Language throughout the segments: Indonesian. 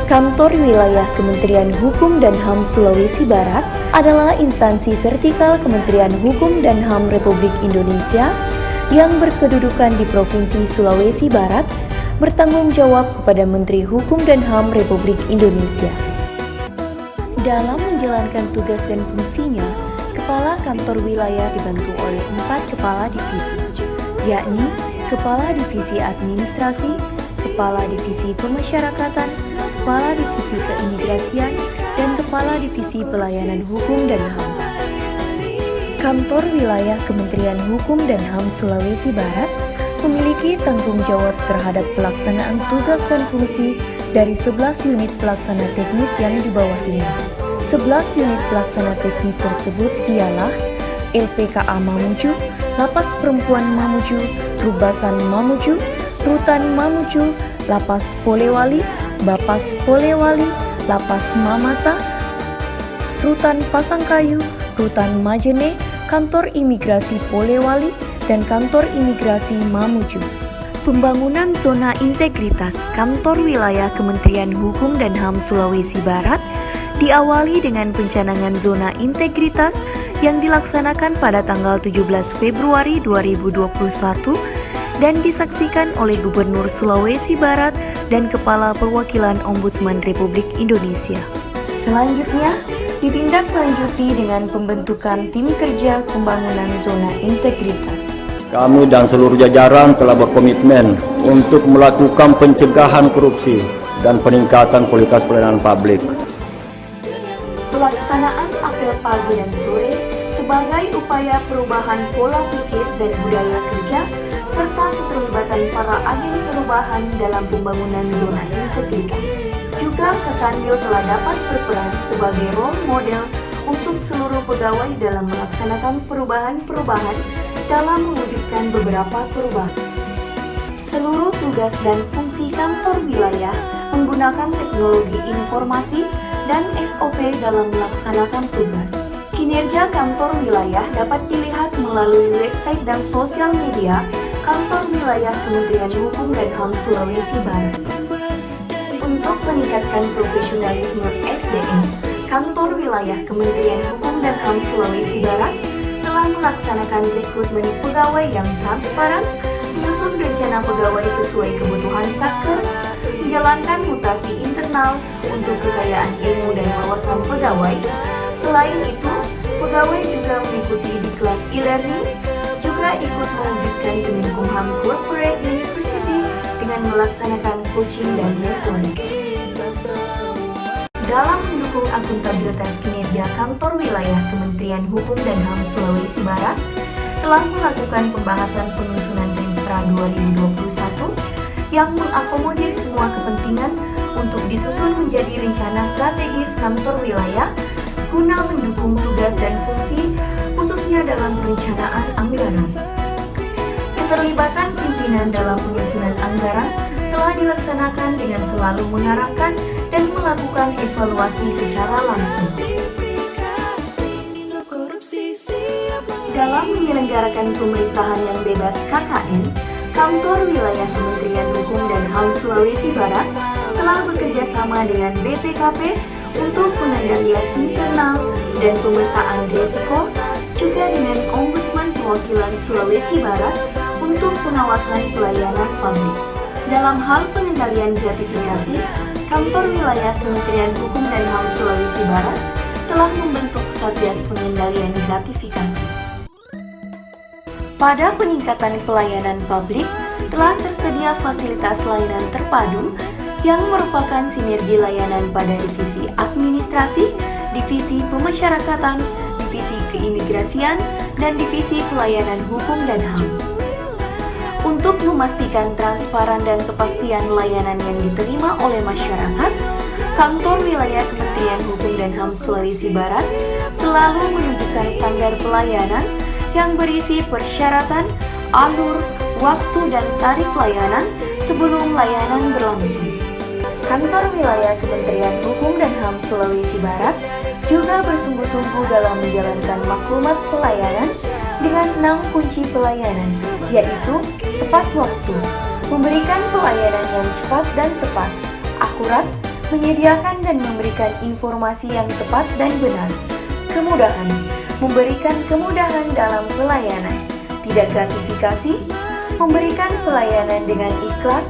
Kantor Wilayah Kementerian Hukum dan HAM Sulawesi Barat adalah instansi vertikal Kementerian Hukum dan HAM Republik Indonesia yang berkedudukan di Provinsi Sulawesi Barat, bertanggung jawab kepada Menteri Hukum dan HAM Republik Indonesia. Dalam menjalankan tugas dan fungsinya, Kepala Kantor Wilayah dibantu oleh 4 Kepala Divisi, yakni Kepala Divisi Administrasi, Kepala Divisi Pemasyarakatan, Kepala Divisi Keimigrasian, dan Kepala Divisi Pelayanan Hukum dan HAM. Kantor Wilayah Kementerian Hukum dan HAM Sulawesi Barat memiliki tanggung jawab terhadap pelaksanaan tugas dan fungsi dari 11 unit pelaksana teknis yang di bawahnya. 11 unit pelaksana teknis tersebut ialah LPKA Mamuju, Lapas Perempuan Mamuju, Rubasan Mamuju, Rutan Mamuju, Lapas Polewali, Bapas Polewali, Lapas Mamasa, Rutan Pasangkayu, Rutan Majene, Kantor Imigrasi Polewali, dan Kantor Imigrasi Mamuju. Pembangunan zona integritas Kantor Wilayah Kementerian Hukum dan HAM Sulawesi Barat diawali dengan pencanangan zona integritas yang dilaksanakan pada tanggal 17 Februari 2021 dan disaksikan oleh Gubernur Sulawesi Barat dan Kepala Perwakilan Ombudsman Republik Indonesia. Selanjutnya, ditindaklanjuti dengan pembentukan tim kerja pembangunan zona integritas. Kami dan seluruh jajaran telah berkomitmen untuk melakukan pencegahan korupsi dan peningkatan kualitas pelayanan publik. Pelaksanaan apel pagi dan sore sebagai upaya perubahan pola pikir dan budaya kerja serta keterlibatan para agen perubahan dalam pembangunan zona integritas. Juga Kekanwil telah dapat berperan sebagai role model untuk seluruh pegawai dalam melaksanakan perubahan-perubahan dalam mewujudkan beberapa perubahan. Seluruh tugas dan fungsi kantor wilayah menggunakan teknologi informasi dan SOP dalam melaksanakan tugas. Kinerja kantor wilayah dapat dilihat melalui website dan sosial media Kantor Wilayah Kementerian Hukum dan HAM Sulawesi Barat. Untuk meningkatkan profesionalisme SDM, Kantor Wilayah Kementerian Hukum dan HAM Sulawesi Barat telah melaksanakan rekrutmen pegawai yang transparan, menyusun rencana pegawai sesuai kebutuhan Satker, menjalankan mutasi internal untuk kekayaan ilmu dan wawasan pegawai. Selain itu, pegawai juga mengikuti diklat e-learning, juga ikut mewujudkan Kemenkumham Corporate University dengan melaksanakan coaching dan mentoring. Dalam mendukung akuntabilitas kinerja Kantor Wilayah Kementerian Hukum dan HAM Sulawesi Barat, telah melakukan pembahasan penyusunan Renstra 2021 yang mengakomodir semua kepentingan untuk disusun menjadi rencana strategis kantor wilayah guna mendukung tugas dan fungsi khususnya dalam perencanaan anggaran. Keterlibatan pimpinan dalam penyusunan anggaran telah dilaksanakan dengan selalu mengarahkan dan melakukan evaluasi secara langsung. Dalam menyelenggarakan pemerintahan yang bebas KKN, Kantor Wilayah Kementerian Hukum dan HAM Sulawesi Barat telah bekerja sama dengan BPKP untuk pengendalian internal dan pemetaan risiko, juga dengan Ombudsman Perwakilan Sulawesi Barat untuk pengawasan pelayanan publik. Dalam hal pengendalian gratifikasi, Kantor Wilayah Kementerian Hukum dan HAM Sulawesi Barat telah membentuk Satgas Pengendalian Gratifikasi. Pada peningkatan pelayanan publik, telah tersedia fasilitas layanan terpadu yang merupakan sinergi layanan pada divisi administrasi, divisi pemasyarakatan, divisi keimigrasian, dan divisi pelayanan hukum dan HAM. Untuk memastikan transparan dan kepastian layanan yang diterima oleh masyarakat, Kantor Wilayah Kementerian Hukum dan HAM Sulawesi Barat selalu menunjukkan standar pelayanan yang berisi persyaratan, alur, waktu, dan tarif layanan sebelum layanan berlangsung. Kantor Wilayah Kementerian Hukum dan HAM Sulawesi Barat juga bersungguh-sungguh dalam menjalankan maklumat pelayanan dengan 6 kunci pelayanan, yaitu tepat waktu, memberikan pelayanan yang cepat dan tepat, akurat, menyediakan dan memberikan informasi yang tepat dan benar, kemudahan, memberikan kemudahan dalam pelayanan, tidak gratifikasi, memberikan pelayanan dengan ikhlas,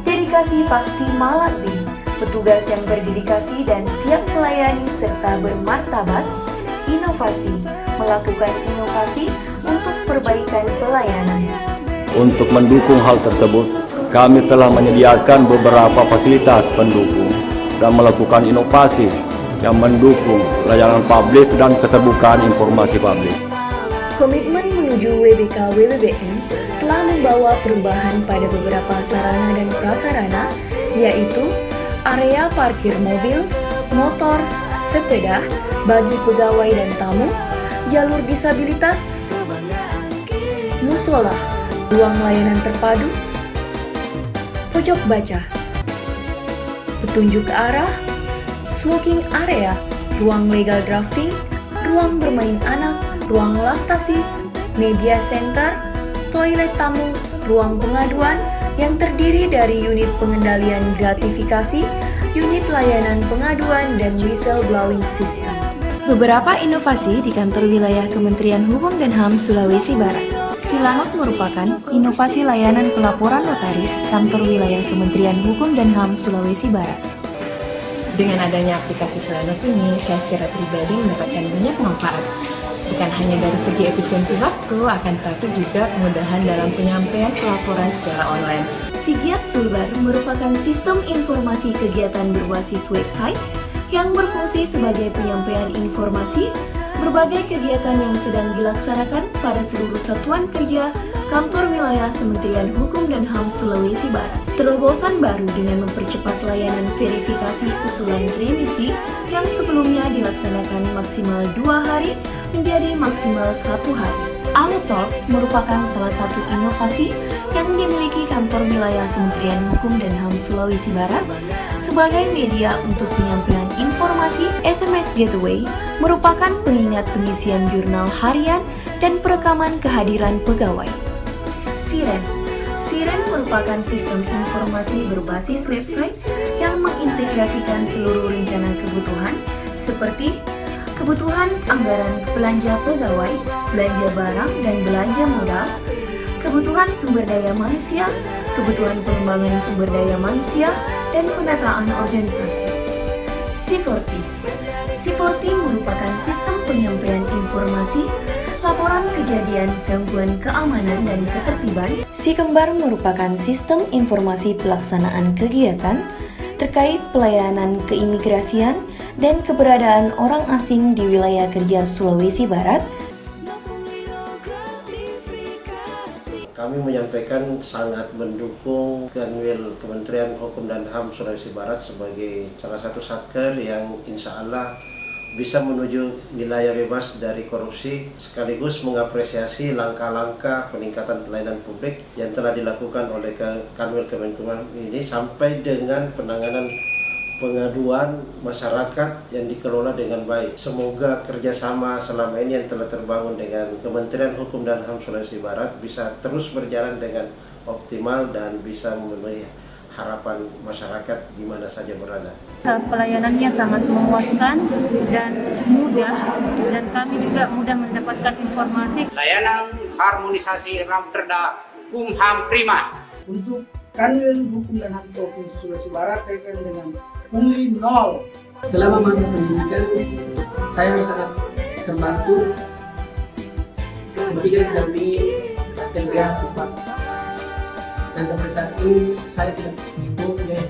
dedikasi pasti malakbi, petugas yang berdedikasi dan siap melayani serta bermartabat, inovasi, melakukan inovasi untuk perbaikan pelayanan. Untuk mendukung hal tersebut, kami telah menyediakan beberapa fasilitas pendukung dan melakukan inovasi yang mendukung layanan publik dan keterbukaan informasi publik. Komitmen menuju WBK WBBN telah membawa perubahan pada beberapa sarana dan prasarana, yaitu area parkir mobil, motor, sepeda, bagi pegawai dan tamu, jalur disabilitas, musola, ruang layanan terpadu, pojok baca, petunjuk arah, smoking area, ruang legal drafting, ruang bermain anak, ruang laktasi, media center, toilet tamu, ruang pengaduan yang terdiri dari unit pengendalian gratifikasi, unit layanan pengaduan, dan whistleblowing system. Beberapa inovasi di kantor wilayah Kementerian Hukum dan HAM Sulawesi Barat. Silanot merupakan inovasi layanan pelaporan notaris kantor wilayah Kementerian Hukum dan HAM Sulawesi Barat. Dengan adanya aplikasi Silanot ini, saya secara pribadi mendapatkan banyak manfaat. Bukan hanya dari segi efisiensi waktu, akan tetapi juga kemudahan dalam penyampaian pelaporan secara online. Sigiat Sulbar merupakan sistem informasi kegiatan berbasis website yang berfungsi sebagai penyampaian informasi berbagai kegiatan yang sedang dilaksanakan pada seluruh satuan kerja kantor wilayah Kementerian Hukum dan HAM Sulawesi Barat. Terobosan baru dengan mempercepat layanan verifikasi usulan remisi yang sebelumnya dilaksanakan maksimal 2 hari menjadi maksimal 1 hari. Alotalks merupakan salah satu inovasi yang dimiliki kantor wilayah Kementerian Hukum dan HAM Sulawesi Barat sebagai media untuk penyampaian informasi. SMS Gateway merupakan pengingat pengisian jurnal harian dan perekaman kehadiran pegawai. Siren merupakan sistem informasi berbasis website yang mengintegrasikan seluruh rencana kebutuhan seperti kebutuhan anggaran belanja pegawai, belanja barang dan belanja modal, kebutuhan sumber daya manusia, kebutuhan pengembangan sumber daya manusia, dan penataan organisasi. C40 merupakan sistem penyampaian informasi, laporan kejadian, gangguan keamanan dan ketertiban. Sikembar merupakan sistem informasi pelaksanaan kegiatan terkait pelayanan keimigrasian dan keberadaan orang asing di wilayah kerja Sulawesi Barat. Kami menyampaikan sangat mendukung Kanwil Kementerian Hukum dan HAM Sulawesi Barat sebagai salah satu satker yang insya Allah bisa menuju wilayah bebas dari korupsi, sekaligus mengapresiasi langkah-langkah peningkatan pelayanan publik yang telah dilakukan oleh Kanwil Kemenkumham ini sampai dengan penanganan pengaduan masyarakat yang dikelola dengan baik. Semoga kerjasama selama ini yang telah terbangun dengan Kementerian Hukum dan HAM Sulawesi Barat bisa terus berjalan dengan optimal dan bisa memenuhi harapan masyarakat di mana saja berada. Pelayanannya sangat memuaskan dan mudah, dan kami juga mudah mendapatkan informasi. Layanan harmonisasi Ramperda Kumham Prima. Untuk Kanwil Hukum dan HAM Provinsi Sulawesi Barat kaitan dengan pungli 0. Selama masa pendidikan, saya sangat terbantu ketika didampingi LBH Supak. Dan sampai saat ini saya tidak mempunyai